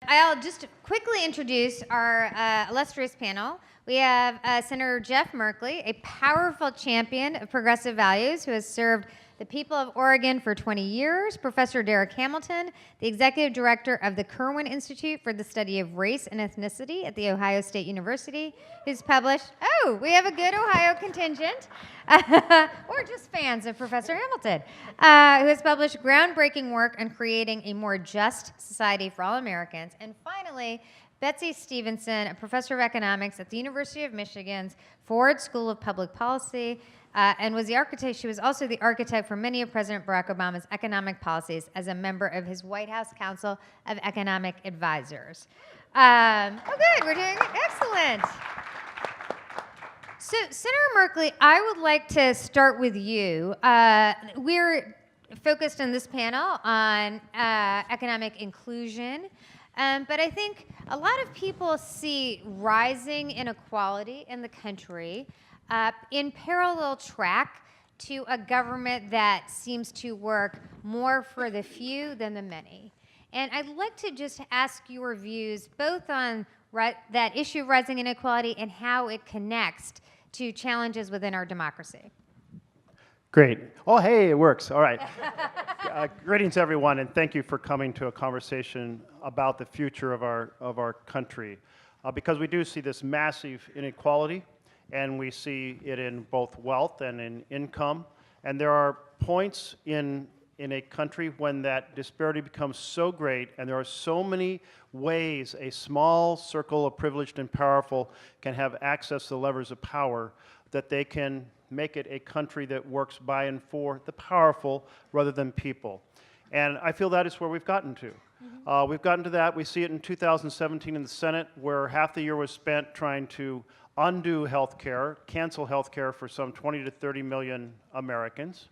I'll just quickly introduce our illustrious panel. We have Senator Jeff Merkley, a powerful champion of progressive values who has served the people of Oregon for 20 years. Professor Derek Hamilton, the executive director of the Kirwan Institute for the Study of Race and Ethnicity at The Ohio State University, who's published, we have a good Ohio contingent, or just fans of Professor Hamilton, who has published groundbreaking work on creating a more just society for all Americans. And finally, Betsy Stevenson, a professor of economics at the University of Michigan's Ford School of Public Policy, and was the architect. She was also the architect for many of President Barack Obama's economic policies as a member of his White House Council of Economic Advisors. Good, we're doing excellent. So, Senator Merkley, I would like to start with you. We're focused in this panel on economic inclusion. But I think a lot of people see rising inequality in the country in parallel track to a government that seems to work more for the few than the many. And I'd like to just ask your views both on that issue of rising inequality and how it connects to challenges within our democracy. Great. Oh, hey, it works. All right. Greetings, everyone, and thank you for coming to a conversation about the future of our country. Because we do see this massive inequality, and we see it in both wealth and in income. And there are points in a country when that disparity becomes so great, and there are so many ways a small circle of privileged and powerful can have access to the levers of power, that they can make it a country that works by and for the powerful rather than people. And I feel that is where we've gotten to. We've gotten to that. We see it in 2017 in the Senate, where half the year was spent trying to undo health care, cancel health care for some 20 to 30 million Americans.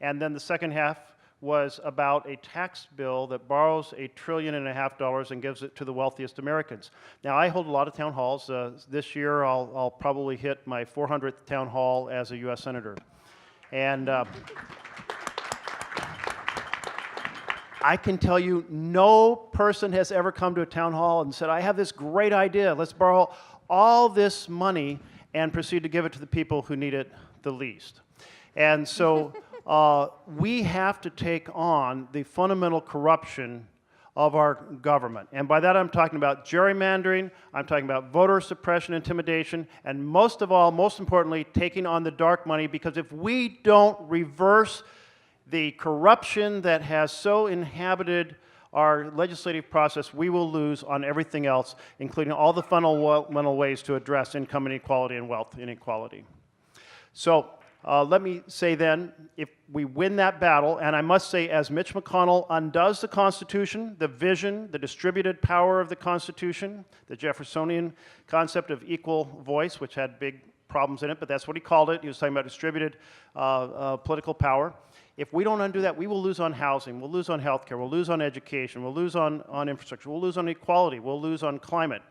And then the second half was about a tax bill that borrows $1.5 trillion and gives it to the wealthiest Americans. Now, I hold a lot of town halls. This year, I'll probably hit my 400th town hall as a U.S. Senator. And I can tell you, no person has ever come to a town hall and said, I have this great idea. Let's borrow all this money and proceed to give it to the people who need it the least. And so we have to take on the fundamental corruption of our government. And by that I'm talking about gerrymandering, I'm talking about voter suppression, intimidation, and most of all, most importantly, taking on the dark money, because if we don't reverse the corruption that has so inhabited our legislative process, we will lose on everything else, including all the fundamental ways to address income inequality and wealth inequality. So let me say then, if we win that battle, and I must say, as Mitch McConnell undoes the Constitution, the vision, the distributed power of the Constitution, the Jeffersonian concept of equal voice, which had big problems in it, but that's what he called it. He was talking about distributed political power. If we don't undo that, we will lose on housing, we'll lose on health care, we'll lose on education, we'll lose on infrastructure, we'll lose on equality, we'll lose on climate.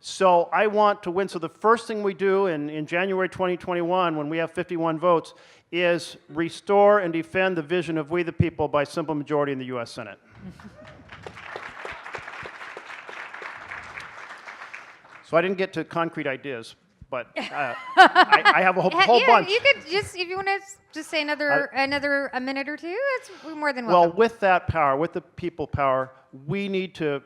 So I want to win. So the first thing we do in January 2021, when we have 51 votes, is restore and defend the vision of we the people by simple majority in the U.S. Senate. So I didn't get to concrete ideas, but I have a whole bunch. You could just, if you want to just say another a minute or two, it's more than welcome. Well, with that power, with the people power, we need to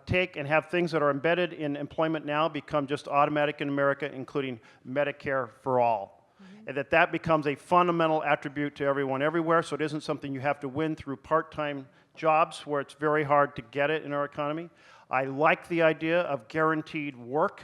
take and have things that are embedded in employment now become just automatic in America, including Medicare for all. And that becomes a fundamental attribute to everyone everywhere, so it isn't something you have to win through part-time jobs where it's very hard to get it in our economy. I like the idea of guaranteed work.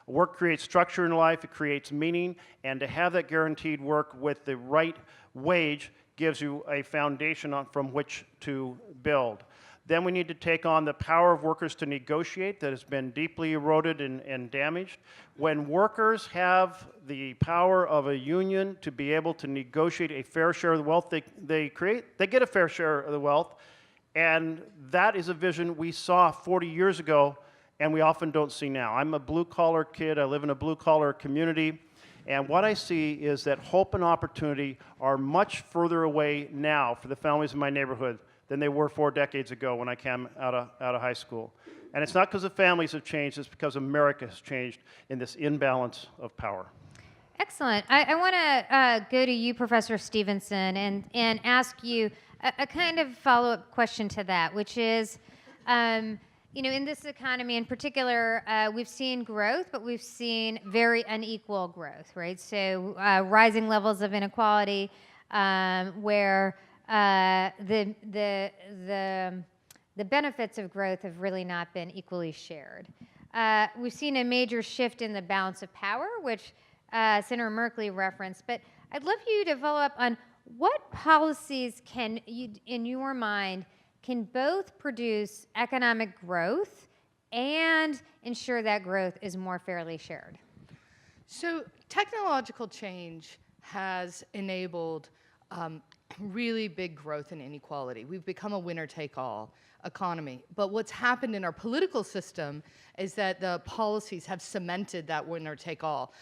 Work creates structure in life, it creates meaning, and to have that guaranteed work with the right wage gives you a foundation from which to build. Then we need to take on the power of workers to negotiate that has been deeply eroded and damaged. When workers have the power of a union to be able to negotiate a fair share of the wealth they create, they get a fair share of the wealth. And that is a vision we saw 40 years ago and we often don't see now. I'm a blue-collar kid. I live in a blue-collar community. And what I see is that hope and opportunity are much further away now for the families in my neighborhood than they were 4 decades ago when I came out of high school. And it's not because the families have changed, it's because America has changed in this imbalance of power. Excellent. I want to go to you, Professor Stevenson, and ask you a kind of follow-up question to that, which is, in this economy in particular, we've seen growth, but we've seen very unequal growth, right? So rising levels of inequality, where the benefits of growth have really not been equally shared. We've seen a major shift in the balance of power, which Senator Merkley referenced, but I'd love for you to follow up on what policies can you, in your mind, can both produce economic growth and ensure that growth is more fairly shared? So technological change has enabled really big growth in inequality. We've become a winner-take-all economy. But what's happened in our political system is that the policies have cemented that winner-take-all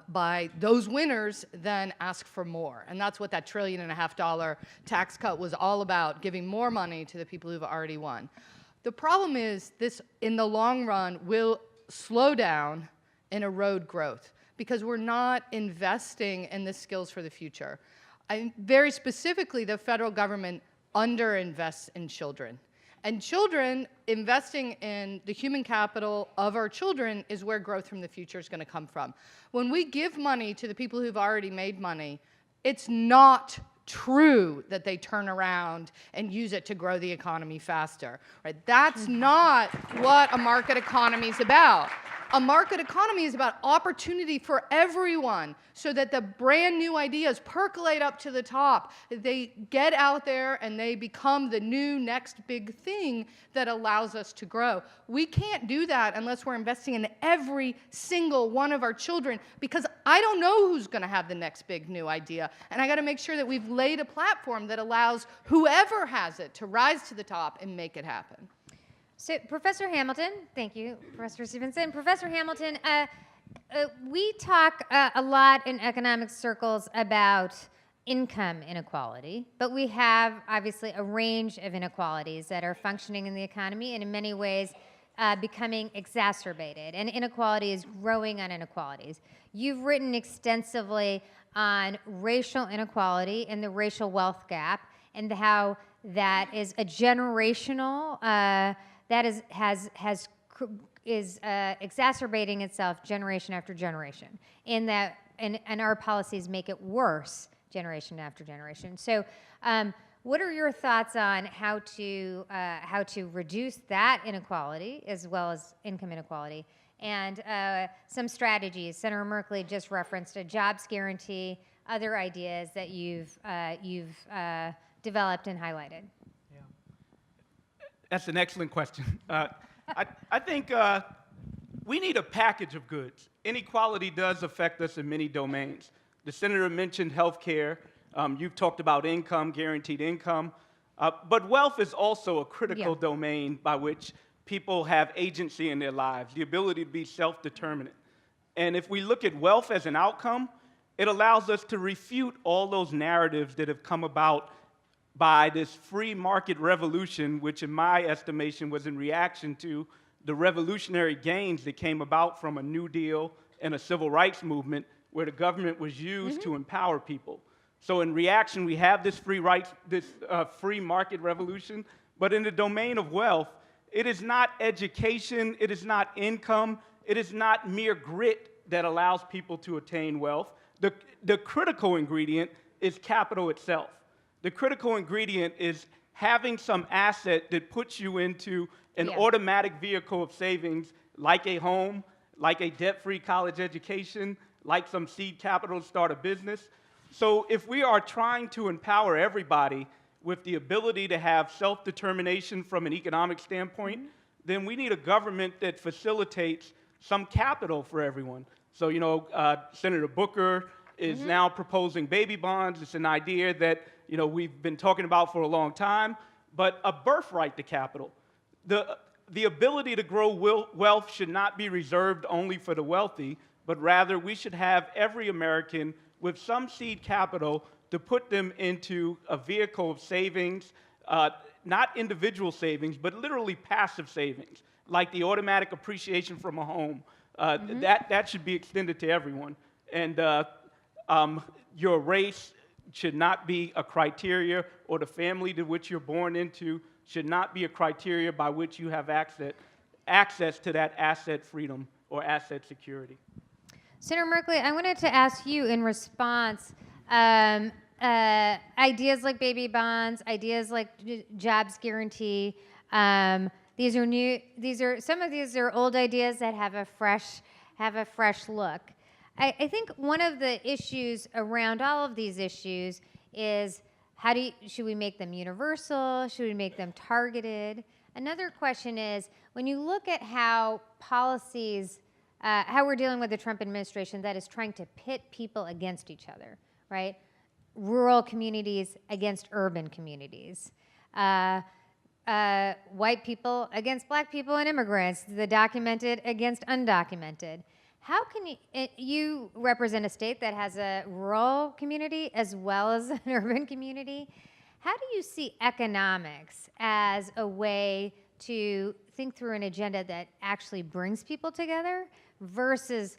by those winners then ask for more. And that's what that $1.5 trillion tax cut was all about, giving more money to the people who've already won. The problem is this, in the long run, will slow down and erode growth because we're not investing in the skills for the future. Very specifically, the federal government underinvests in children. And children, investing in the human capital of our children is where growth from the future is going to come from. When we give money to the people who've already made money, it's not true that they turn around and use it to grow the economy faster. Right? That's not what a market economy is about. A market economy is about opportunity for everyone so that the brand new ideas percolate up to the top. They get out there and they become the new next big thing that allows us to grow. We can't do that unless we're investing in every single one of our children because I don't know who's going to have the next big new idea. And I got to make sure that we've laid a platform that allows whoever has it to rise to the top and make it happen. So, Professor Hamilton, thank you, Professor Stevenson. Professor Hamilton, we talk a lot in economic circles about income inequality, but we have obviously a range of inequalities that are functioning in the economy and in many ways becoming exacerbated, and inequality is growing on inequalities. You've written extensively on racial inequality and the racial wealth gap and how that is a generational that is exacerbating itself generation after generation, and our policies make it worse generation after generation. So, what are your thoughts on how to reduce that inequality as well as income inequality, and some strategies? Senator Merkley just referenced a jobs guarantee, other ideas that you've developed and highlighted. That's an excellent question. I think we need a package of goods. Inequality does affect us in many domains. The senator mentioned health care. You've talked about income, guaranteed income. But wealth is also a critical domain by which people have agency in their lives, the ability to be self-determinant. And if we look at wealth as an outcome, it allows us to refute all those narratives that have come about by this free market revolution, which in my estimation was in reaction to the revolutionary gains that came about from a New Deal and a civil rights movement where the government was used to empower people. So in reaction, we have this free market revolution, but in the domain of wealth, it is not education, it is not income, it is not mere grit that allows people to attain wealth. The critical ingredient is capital itself. The critical ingredient is having some asset that puts you into an automatic vehicle of savings, like a home, like a debt-free college education, like some seed capital to start a business. So if we are trying to empower everybody with the ability to have self-determination from an economic standpoint, then we need a government that facilitates some capital for everyone. So, Senator Booker is now proposing baby bonds. It's an idea that we've been talking about for a long time, but a birthright to capital. The ability to grow wealth should not be reserved only for the wealthy, but rather we should have every American with some seed capital to put them into a vehicle of savings not individual savings, but literally passive savings, like the automatic appreciation from a home. That should be extended to everyone. And your race should not be a criteria, or the family to which you're born into should not be a criteria by which you have access to that asset freedom or asset security. Senator Merkley, I wanted to ask you in response, ideas like baby bonds, ideas like jobs guarantee. These are new. Some of these are old ideas that have a fresh look. I think one of the issues around all of these issues is should we make them universal? Should we make them targeted? Another question is, when you look at how policies, how we're dealing with the Trump administration that is trying to pit people against each other, right? Rural communities against urban communities. White people against black people and immigrants, the documented against undocumented. How can you represent a state that has a rural community as well as an urban community? How do you see economics as a way to think through an agenda that actually brings people together versus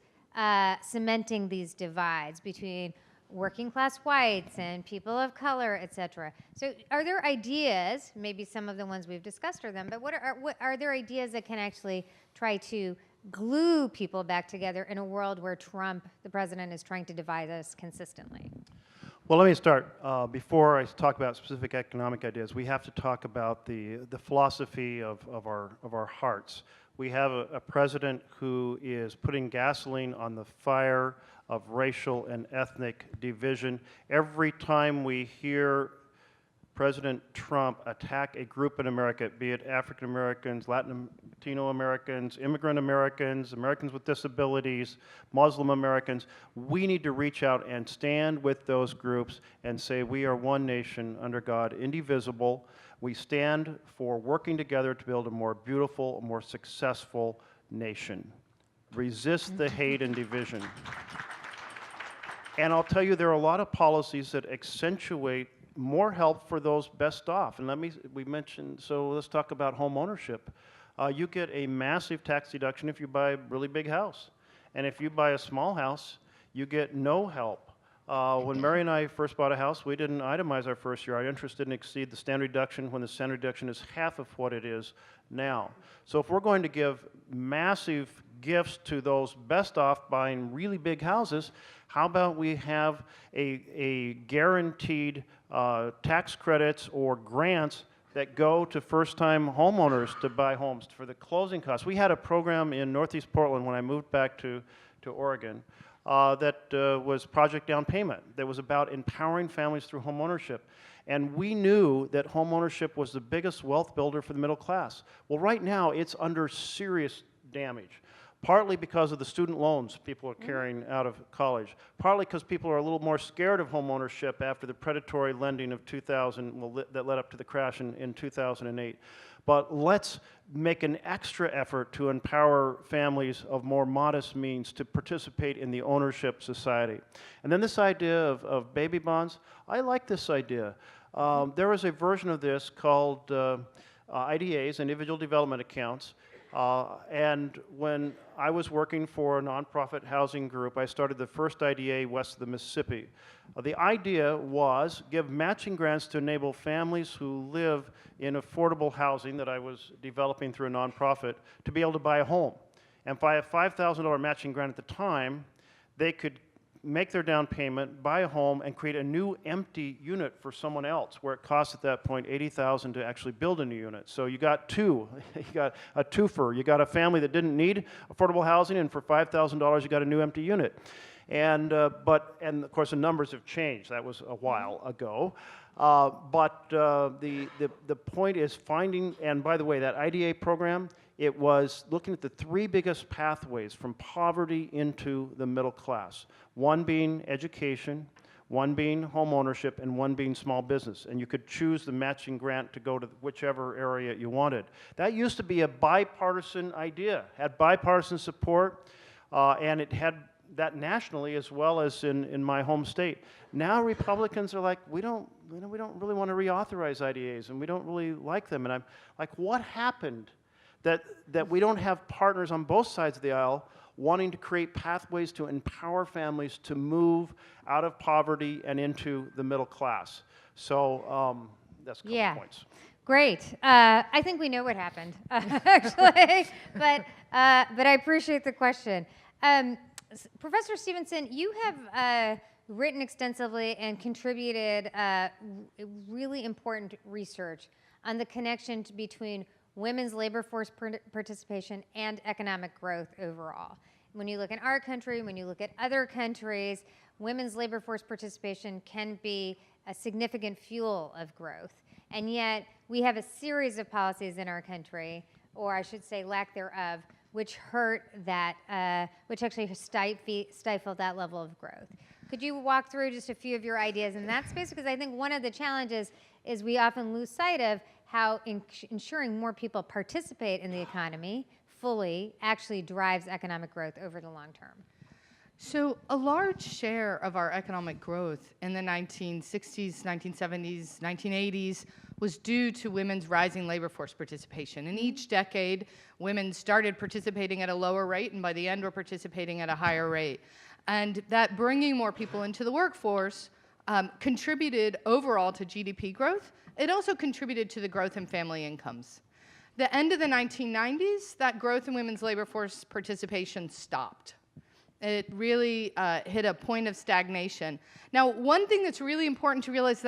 cementing these divides between working class whites and people of color, et cetera? So are there ideas, maybe some of the ones we've discussed are them, but what are there ideas that can actually try to glue people back together in a world where Trump, the president, is trying to divide us consistently? Well, let me start. Before I talk about specific economic ideas, we have to talk about the philosophy of our hearts. We have a president who is putting gasoline on the fire of racial and ethnic division. Every time we hear President Trump attack a group in America, be it African Americans, Latino Americans, immigrant Americans, Americans with disabilities, Muslim Americans, we need to reach out and stand with those groups and say we are one nation under God, indivisible. We stand for working together to build a more beautiful, more successful nation. Resist the hate and division. And I'll tell you, there are a lot of policies that accentuate more help for those best off. And let's talk about home ownership. You get a massive tax deduction if you buy a really big house. And if you buy a small house, you get no help. When Mary and I first bought a house, we didn't itemize our first year. Our interest didn't exceed the standard deduction when the standard deduction is half of what it is now. So if we're going to give massive gifts to those best off buying really big houses, how about we have a guaranteed tax credits or grants that go to first-time homeowners to buy homes for the closing costs? We had a program in Northeast Portland when I moved back to Oregon that was Project Down Payment, that was about empowering families through homeownership. And we knew that homeownership was the biggest wealth builder for the middle class. Well, right now, it's under serious damage. Partly because of the student loans people are carrying out of college. Partly because people are a little more scared of home ownership after the predatory lending of 2000, that led up to the crash in 2008. But let's make an extra effort to empower families of more modest means to participate in the ownership society. And then this idea of baby bonds, I like this idea. There is a version of this called IDAs, individual development accounts. And when I was working for a nonprofit housing group, I started the first IDA west of the Mississippi. The idea was give matching grants to enable families who live in affordable housing that I was developing through a nonprofit to be able to buy a home. And by a $5,000 matching grant at the time, they could make their down payment, buy a home, and create a new empty unit for someone else, where it cost at that point $80,000 to actually build a new unit. So you got two. You got a twofer. You got a family that didn't need affordable housing, and for $5,000 you got a new empty unit. And of course the numbers have changed. That was a while ago. But the point is finding, and by the way, that IDA program, it was looking at the three biggest pathways from poverty into the middle class. One being education, one being home ownership, and one being small business. And you could choose the matching grant to go to whichever area you wanted. That used to be a bipartisan idea, had bipartisan support, and it had that nationally as well as in my home state. Now Republicans are like, we don't really want to reauthorize IDAs, and we don't really like them. And I'm like, what happened that we don't have partners on both sides of the aisle wanting to create pathways to empower families to move out of poverty and into the middle class? So that's a couple points. Great. I think we know what happened, actually, but I appreciate the question. Professor Stevenson, you have written extensively and contributed really important research on the connection between women's labor force participation and economic growth overall. When you look in our country, when you look at other countries, women's labor force participation can be a significant fuel of growth. And yet, we have a series of policies in our country, or I should say lack thereof, which hurt that, which actually stifle that level of growth. Could you walk through just a few of your ideas in that space? Because I think one of the challenges is we often lose sight of how ensuring more people participate in the economy fully actually drives economic growth over the long term. So a large share of our economic growth in the 1960s, 1970s, 1980s was due to women's rising labor force participation. In each decade, women started participating at a lower rate, and by the end were participating at a higher rate. And that bringing more people into the workforce contributed overall to GDP growth. It also contributed to the growth in family incomes. The end of the 1990s, that growth in women's labor force participation stopped. It really hit a point of stagnation. Now, one thing that's really important to realize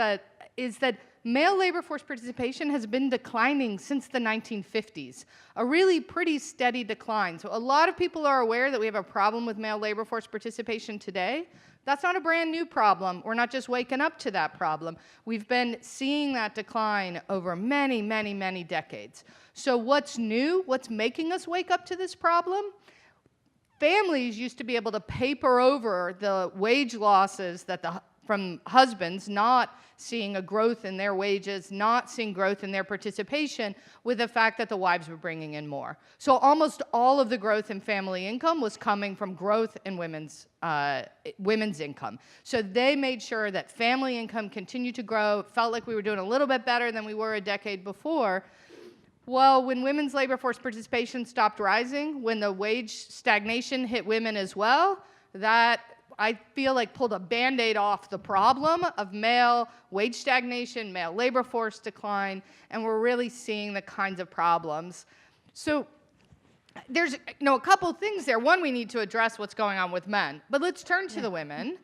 is that male labor force participation has been declining since the 1950s, a really pretty steady decline. So a lot of people are aware that we have a problem with male labor force participation today. That's not a brand new problem. We're not just waking up to that problem. We've been seeing that decline over many, many, many decades. So what's new? What's making us wake up to this problem? Families used to be able to paper over the wage losses that from husbands not seeing a growth in their wages, not seeing growth in their participation, with the fact that the wives were bringing in more. So almost all of the growth in family income was coming from growth in women's income. So they made sure that family income continued to grow. It felt like we were doing a little bit better than we were a decade before. Well, when women's labor force participation stopped rising, when the wage stagnation hit women as well, that I feel like pulled a Band-Aid off the problem of male wage stagnation, male labor force decline, and we're really seeing the kinds of problems. So there's a couple things there. One, we need to address what's going on with men, but let's turn to the women.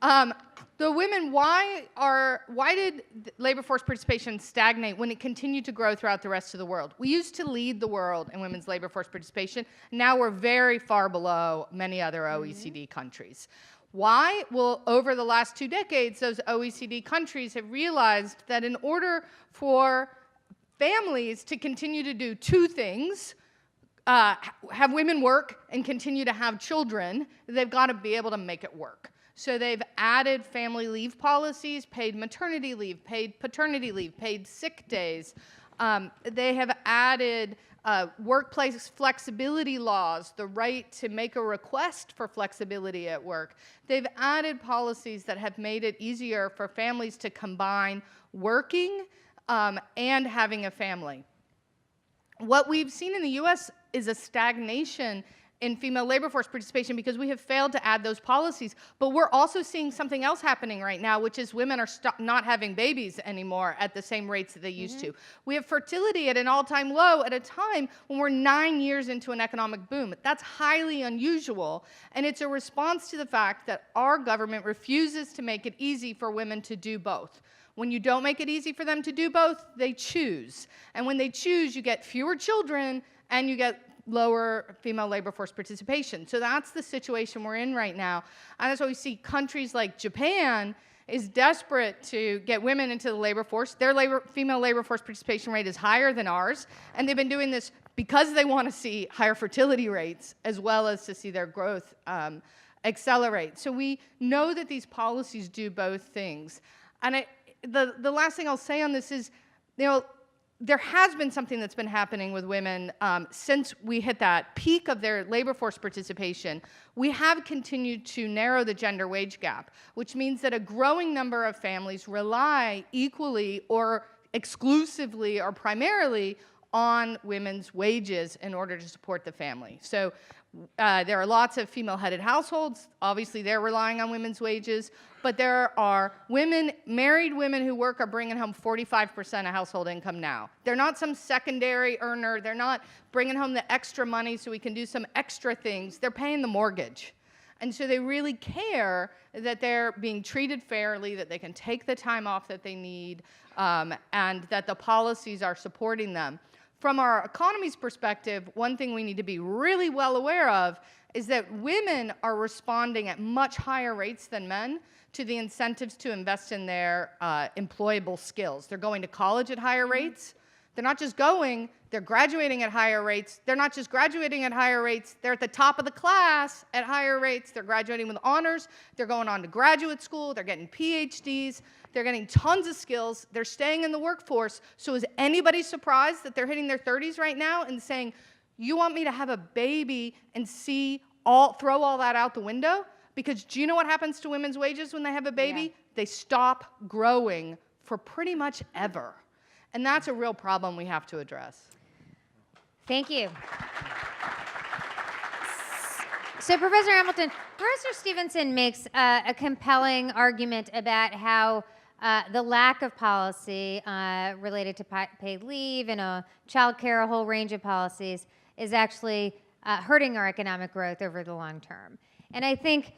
The women, why did labor force participation stagnate when it continued to grow throughout the rest of the world? We used to lead the world in women's labor force participation. Now we're very far below many other OECD countries. Why? Well, over the last 2 decades, those OECD countries have realized that in order for families to continue to do 2 things, have women work and continue to have children, they've got to be able to make it work. So they've added family leave policies, paid maternity leave, paid paternity leave, paid sick days. They have added workplace flexibility laws, the right to make a request for flexibility at work. They've added policies that have made it easier for families to combine working and having a family. What we've seen in the US is a stagnation in female labor force participation because we have failed to add those policies. But we're also seeing something else happening right now, which is women are not having babies anymore at the same rates that they used to. We have fertility at an all-time low at a time when we're 9 years into an economic boom. That's highly unusual, and it's a response to the fact that our government refuses to make it easy for women to do both. When you don't make it easy for them to do both, they choose. And when they choose, you get fewer children and you get lower female labor force participation. So that's the situation we're in right now. And that's why we see countries like Japan is desperate to get women into the labor force. Their female labor force participation rate is higher than ours. And they've been doing this because they want to see higher fertility rates as well as to see their growth accelerate. So we know that these policies do both things. And the last thing I'll say on this is, there has been something that's been happening with women since we hit that peak of their labor force participation. We have continued to narrow the gender wage gap, which means that a growing number of families rely equally or exclusively or primarily on women's wages in order to support the family. So there are lots of female-headed households. Obviously, they're relying on women's wages. But there are married women who work are bringing home 45% of household income now. They're not some secondary earner. They're not bringing home the extra money so we can do some extra things. They're paying the mortgage. And so they really care that they're being treated fairly, that they can take the time off that they need, and that the policies are supporting them. From our economy's perspective, one thing we need to be really well aware of is that women are responding at much higher rates than men to the incentives to invest in their employable skills. They're going to college at higher rates. They're not just going, they're graduating at higher rates. They're not just graduating at higher rates, they're at the top of the class at higher rates. They're graduating with honors. They're going on to graduate school. They're getting PhDs. They're getting tons of skills. They're staying in the workforce. So is anybody surprised that they're hitting their 30s right now and saying, you want me to have a baby and throw all that out the window? Because do you know what happens to women's wages when they have a baby? Yeah. They stop growing for pretty much ever. And that's a real problem we have to address. Thank you. So, Professor Hamilton, Professor Stevenson makes a compelling argument about how the lack of policy related to paid leave and child care, a whole range of policies, is actually hurting our economic growth over the long term. And I think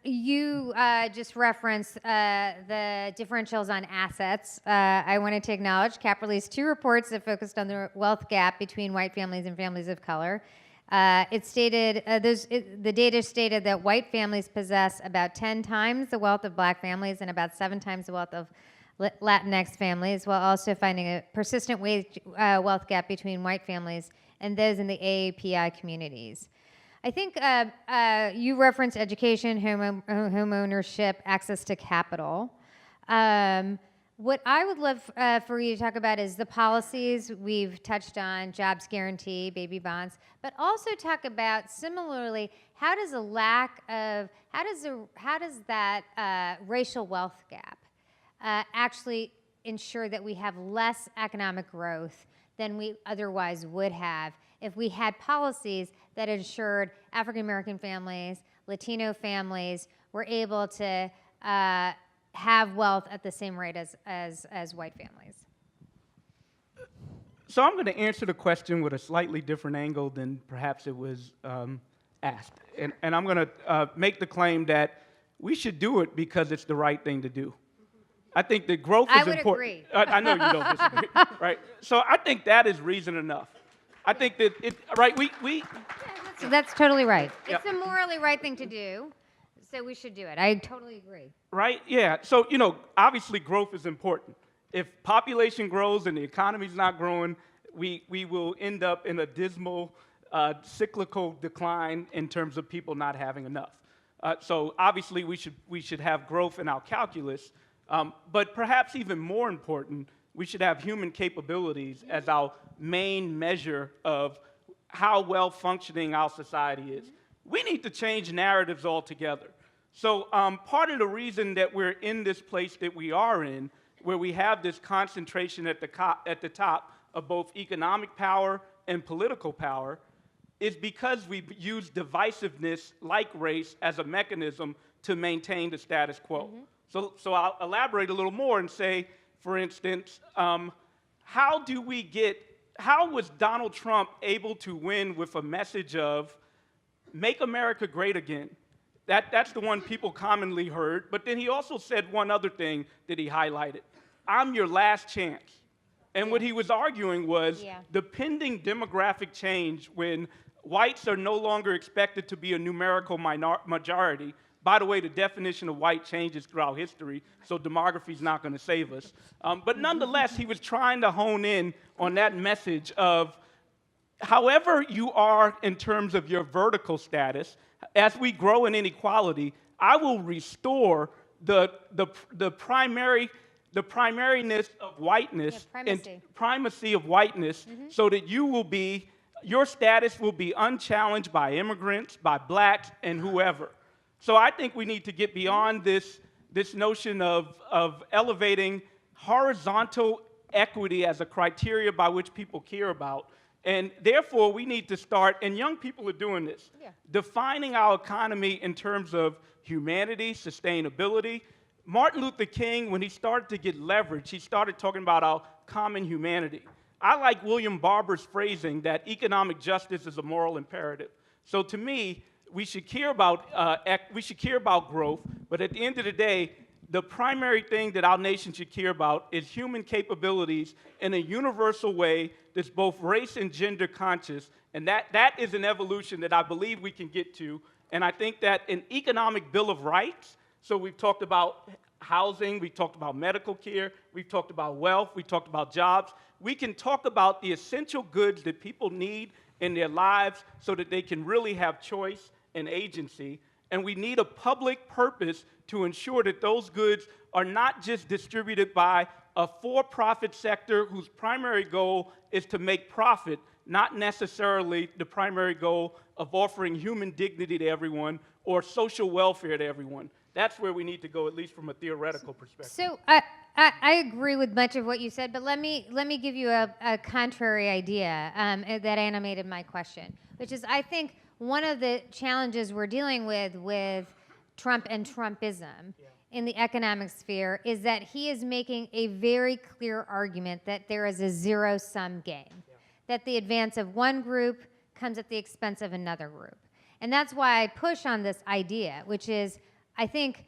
you just referenced the differentials on assets. I wanted to acknowledge CAP released 2 reports that focused on the wealth gap between white families and families of color. It stated, the data stated that white families possess about 10 times the wealth of black families and about 7 times the wealth of Latinx families, while also finding a persistent wealth gap between white families and those in the AAPI communities. I think you referenced education, home ownership, access to capital. What I would love for you to talk about is the policies we've touched on, jobs guarantee, baby bonds, but also talk about similarly, how does that racial wealth gap actually ensure that we have less economic growth than we otherwise would have if we had policies that ensured African American families, Latino families were able to have wealth at the same rate as white families? So I'm going to answer the question with a slightly different angle than perhaps it was asked. And I'm going to make the claim that we should do it because it's the right thing to do. I think that growth is important. I would agree. I know you don't disagree, right? So I think that is reason enough. I think that That's totally right. Yeah. It's the morally right thing to do, so we should do it. I totally agree. Right? Yeah. So, obviously growth is important. If population grows and the economy's not growing, we will end up in a dismal, cyclical decline in terms of people not having enough. So obviously we should have growth in our calculus, but perhaps even more important, we should have human capabilities as our main measure of how well functioning our society is. We need to change narratives altogether. So part of the reason that we're in this place that we are in, where we have this concentration at the top of both economic power and political power, is because we've used divisiveness like race as a mechanism to maintain the status quo. Mm-hmm. So I'll elaborate a little more and say, for instance, how was Donald Trump able to win with a message of make America great again? That's the one people commonly heard, but then he also said one other thing that he highlighted. I'm your last chance. And what he was arguing was the pending demographic change when whites are no longer expected to be a numerical majority. By the way, the definition of white changes throughout history, so demography is not going to save us. But nonetheless, he was trying to hone in on that message of however you are in terms of your vertical status, as we grow in inequality, I will restore the primary the primariness of whiteness Yeah, and primacy. primacy of whiteness so that your status will be unchallenged by immigrants, by blacks, and whoever. So I think we need to get beyond this notion of elevating horizontal equity as a criteria by which people care about. And therefore, we need to start, and young people are doing this, defining our economy in terms of humanity, sustainability. Martin Luther King, when he started to get leverage, he started talking about our common humanity. I like William Barber's phrasing that economic justice is a moral imperative. So to me, we should care about growth, but at the end of the day, the primary thing that our nation should care about is human capabilities in a universal way that's both race and gender conscious, and that is an evolution that I believe we can get to. And I think that an economic bill of rights, so we've talked about housing, we've talked about medical care, we've talked about wealth, we've talked about jobs. We can talk about the essential goods that people need in their lives so that they can really have choice and agency. And we need a public purpose to ensure that those goods are not just distributed by a for-profit sector whose primary goal is to make profit, not necessarily the primary goal of offering human dignity to everyone or social welfare to everyone. That's where we need to go, at least from a theoretical perspective. So I agree with much of what you said, but let me give you a contrary idea that animated my question, which is I think one of the challenges we're dealing with Trump and Trumpism in the economic sphere is that he is making a very clear argument that there is a zero-sum game, that the advance of one group comes at the expense of another group. And that's why I push on this idea, which is I think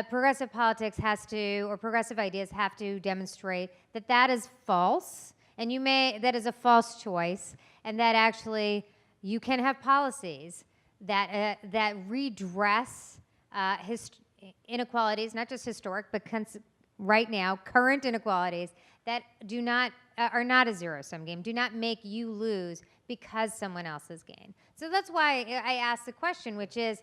progressive politics or progressive ideas have to demonstrate that that is false, and that is a false choice, and that actually you can have policies that redress inequalities, not just historic, but right now current inequalities that are not a zero-sum game. Do not make you lose because someone else has gained. So that's why I asked the question, which is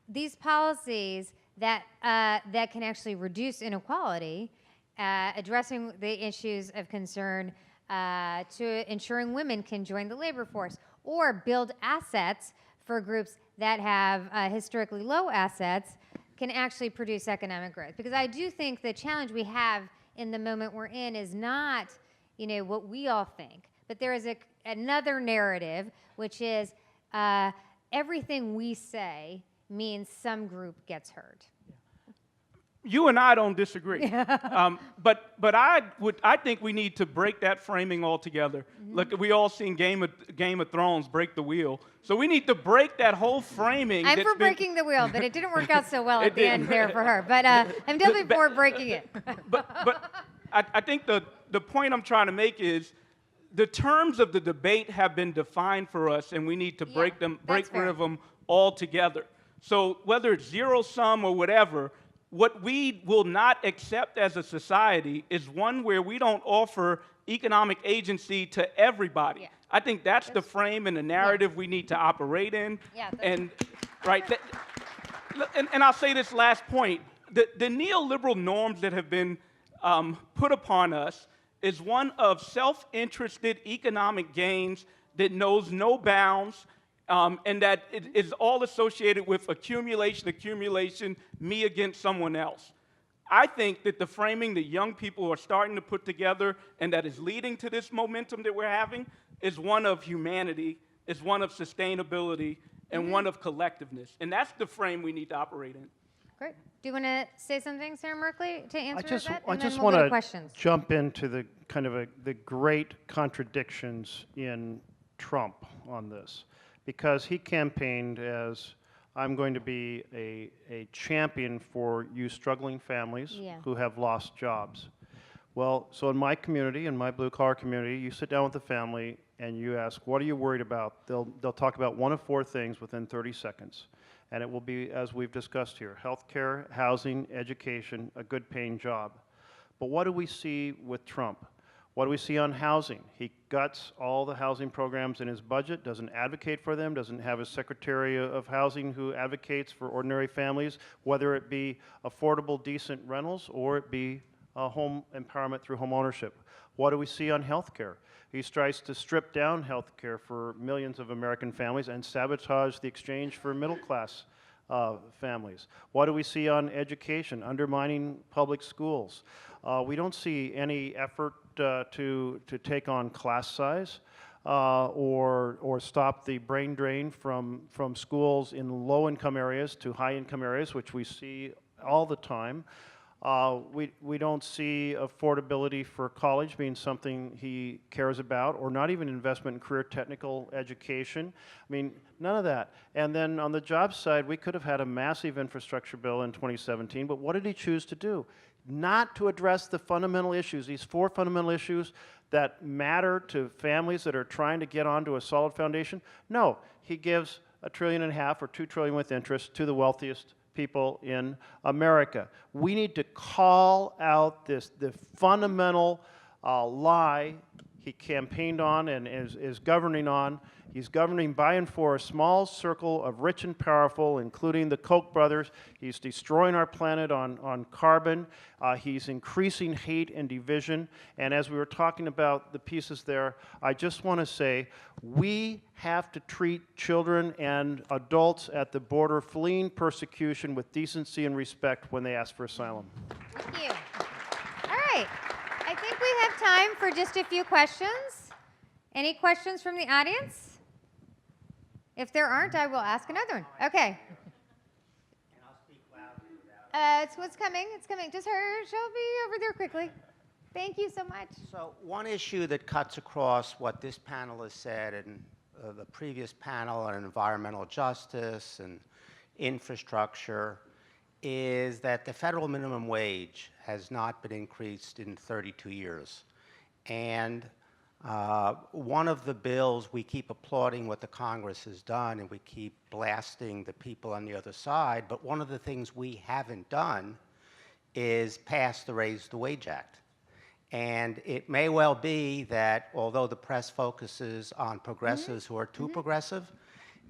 these policies that can actually reduce inequality, addressing the issues of concern to ensuring women can join the labor force, or build assets for groups that have historically low assets, can actually produce economic growth. Because I do think the challenge we have in the moment we're in is not, what we all think, but there is another narrative, which is everything we say means some group gets hurt. You and I don't disagree, but I think we need to break that framing altogether. Look, we all seen Game of Thrones break the wheel, so we need to break that whole framing. I'm for breaking the wheel, but it didn't work out so well at the end there for her. But I'm definitely for breaking it. But I think the point I'm trying to make is the terms of the debate have been defined for us, and we need to break rid of them altogether. So whether it's zero sum or whatever. What we will not accept as a society is one where we don't offer economic agency to everybody. Yeah. I think that's the frame and the narrative we need to operate in. Yeah, and I'll say this last point. The neoliberal norms that have been put upon us is one of self-interested economic gains that knows no bounds, and that it is all associated with accumulation, me against someone else. I think that the framing that young people are starting to put together and that is leading to this momentum that we're having is one of humanity, is one of sustainability, and one of collectiveness. And that's the frame we need to operate in. Great. Do you want to say something, Sarah Merkley, to answer that? I And just then we'll go to want questions. to jump into the kind of the great contradictions in Trump on this, because he campaigned as, I'm going to be a champion for you struggling families who have lost jobs. Well, so in my community, in my blue-collar community, you sit down with the family and you ask, what are you worried about? They'll talk about one of four things within 30 seconds. And it will be, as we've discussed here, healthcare, housing, education, a good paying job. But what do we see with Trump? What do we see on housing? He guts all the housing programs in his budget, doesn't advocate for them, doesn't have a Secretary of Housing who advocates for ordinary families, whether it be affordable, decent rentals or it be home empowerment through home ownership. What do we see on health care? He tries to strip down health care for millions of American families and sabotage the exchange for middle-class families. What do we see on education? Undermining public schools. We don't see any effort to take on class size or stop the brain drain from schools in low-income areas to high-income areas, which we see all the time. We don't see affordability for college being something he cares about, or not even investment in career technical education. I mean, none of that. And then on the job side, we could have had a massive infrastructure bill in 2017, but what did he choose to do? Not to address the fundamental issues, these 4 fundamental issues that matter to families that are trying to get onto a solid foundation. No, he gives $1.5 trillion or $2 trillion with interest to the wealthiest people in America. We need to call out the fundamental lie he campaigned on and is governing on. He's governing by and for a small circle of rich and powerful, including the Koch brothers. He's destroying our planet on carbon. He's increasing hate and division. And as we were talking about the pieces there, I just want to say we have to treat children and adults at the border fleeing persecution with decency and respect when they ask for asylum. Thank you. All right. I think we have time for just a few questions. Any questions from the audience? If there aren't, I will ask another one. Okay. And I'll speak loudly without. It's what's coming. It's coming. Just her. She'll be over there quickly. Thank you so much. So one issue that cuts across what this panel has said and the previous panel on environmental justice and infrastructure is that the federal minimum wage has not been increased in 32 years. And one of the bills, we keep applauding what the Congress has done and we keep blasting the people on the other side, but one of the things we haven't done is pass the Raise the Wage Act. And it may well be that although the press focuses on progressives who are too progressive,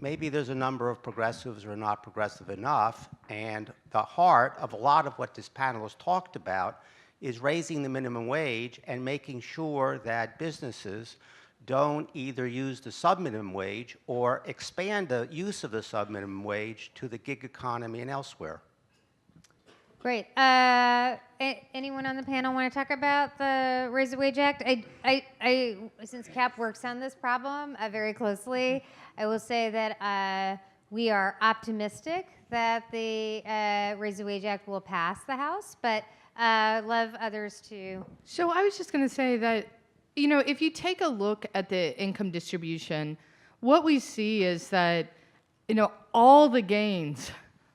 maybe there's a number of progressives who are not progressive enough, and the heart of a lot of what this panel has talked about is raising the minimum wage and making sure that businesses don't either use the sub-minimum wage or expand the use of the sub-minimum wage to the gig economy and elsewhere. Great. Anyone on the panel want to talk about the Raise the Wage Act? Since CAP works on this problem very closely, I will say that we are optimistic that the Raise the Wage Act will pass the House, but love others to. So I was just going to say that, you know, if you take a look at the income distribution, what we see is that, you know, all the gains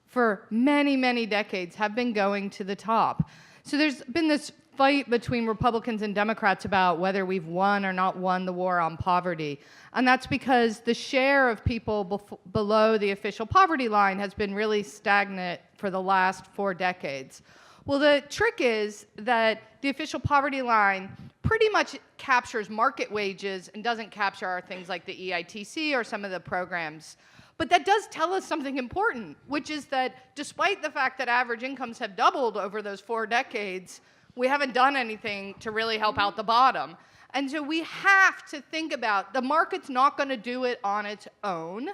for many, many decades have been going to the top. So there's been this fight between Republicans and Democrats about whether we've won or not won the war on poverty. And that's because the share of people below the official poverty line has been really stagnant for the last 4 decades. Well, the trick is that the official poverty line pretty much captures market wages and doesn't capture things like the EITC or some of the programs. But that does tell us something important, which is that despite the fact that average incomes have doubled over those 4 decades, we haven't done anything to really help out the bottom. And so we have to think about the market's not going to do it on its own.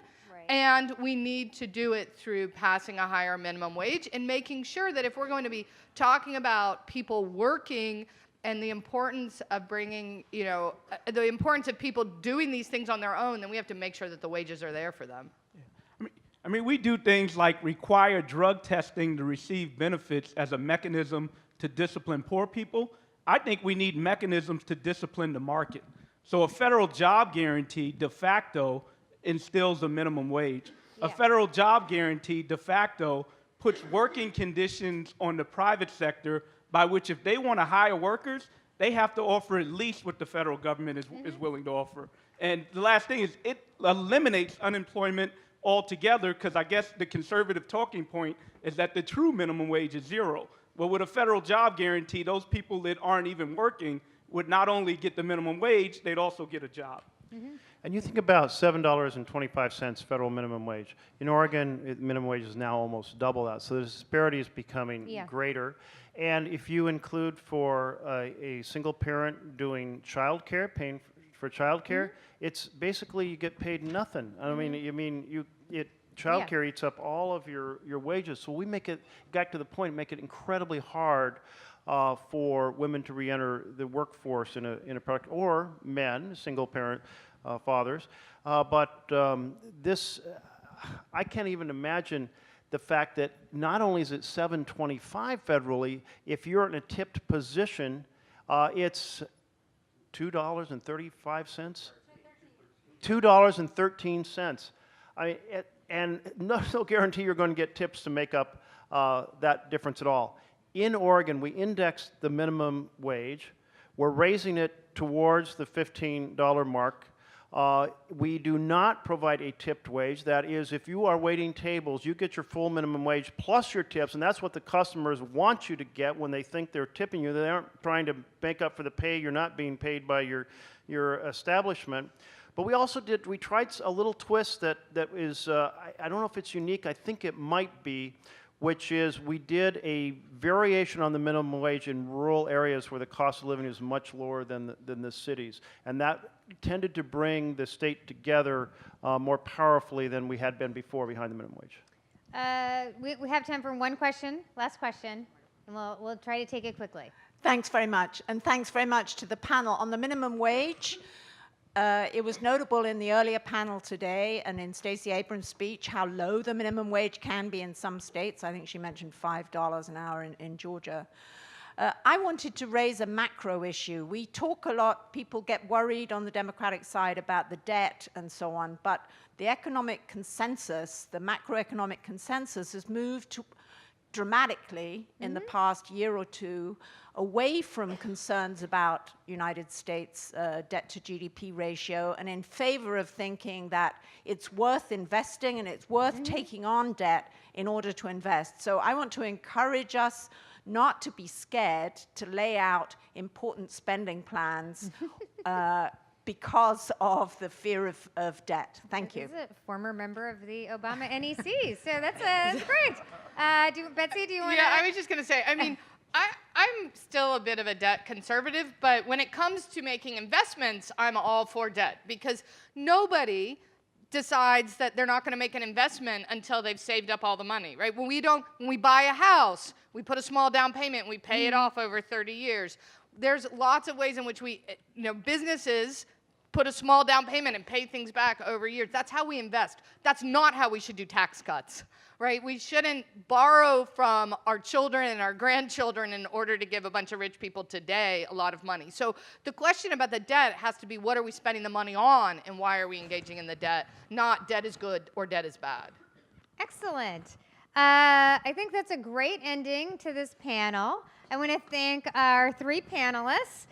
And we need to do it through passing a higher minimum wage and making sure that if we're going to be talking about people working and the importance of bringing, you know, the importance of people doing these things on their own, then we have to make sure that the wages are there for them. I mean, we do things like require drug testing to receive benefits as a mechanism to discipline poor people. I think we need mechanisms to discipline the market. So a federal job guarantee de facto instills a minimum wage. Yeah. A federal job guarantee de facto puts working conditions on the private sector by which if they want to hire workers, they have to offer at least what the federal government is willing to offer. And the last thing is it eliminates unemployment altogether, because I guess the conservative talking point is that the true minimum wage is 0. Well, with a federal job guarantee, those people that aren't even working would not only get the minimum wage, they'd also get a job. And you think about $7.25 federal minimum wage. In Oregon, minimum wage is now almost double that. So the disparity is becoming greater. And if you include for a single parent doing childcare, paying for childcare, it's basically you get paid nothing. I mean, childcare eats up all of your wages. So we make it, back to the point, make it incredibly hard for women to re-enter the workforce in a product, or men, single parent fathers. This, I can't even imagine the fact that not only is it $7.25 federally, if you're in a tipped position, it's $2.35. $2.13. And no guarantee you're going to get tips to make up that difference at all. In Oregon, we indexed the minimum wage. We're raising it towards the $15 mark. We do not provide a tipped wage. That is, if you are waiting tables, you get your full minimum wage plus your tips, and that's what the customers want you to get when they think they're tipping you. They aren't trying to make up for the pay you're not being paid by your establishment. But we tried a little twist that is, I don't know if it's unique, I think it might be, which is we did a variation on the minimum wage in rural areas where the cost of living is much lower than the cities. And that tended to bring the state together more powerfully than we had been before behind the minimum wage. We have time for one question, last question, and we'll try to take it quickly. Thanks very much. And thanks very much to the panel on the minimum wage. It was notable in the earlier panel today and in Stacey Abrams' speech how low the minimum wage can be in some states. I think she mentioned $5 an hour in Georgia. I wanted to raise a macro issue. We talk a lot, people get worried on the Democratic side about the debt and so on, but the economic consensus, the macroeconomic consensus has moved dramatically in the past year or two away from concerns about United States debt to GDP ratio and in favor of thinking that it's worth investing and it's worth taking on debt in order to invest. So I want to encourage us not to be scared to lay out important spending plans because of the fear of debt. Thank you. This is a former member of the Obama NEC, so that's great. Betsy, do you want to? Yeah, I was just going to say, I mean, I'm still a bit of a debt conservative, but when it comes to making investments, I'm all for debt because nobody decides that they're not going to make an investment until they've saved up all the money, right? When we buy a house, we put a small down payment and we pay it off over 30 years. There's lots of ways in which businesses put a small down payment and pay things back over years. That's how we invest. That's not how we should do tax cuts, right? We shouldn't borrow from our children and our grandchildren in order to give a bunch of rich people today a lot of money. So the question about the debt has to be, what are we spending the money on and why are we engaging in the debt? Not debt is good or debt is bad. Excellent. I think that's a great ending to this panel. I want to thank our three panelists.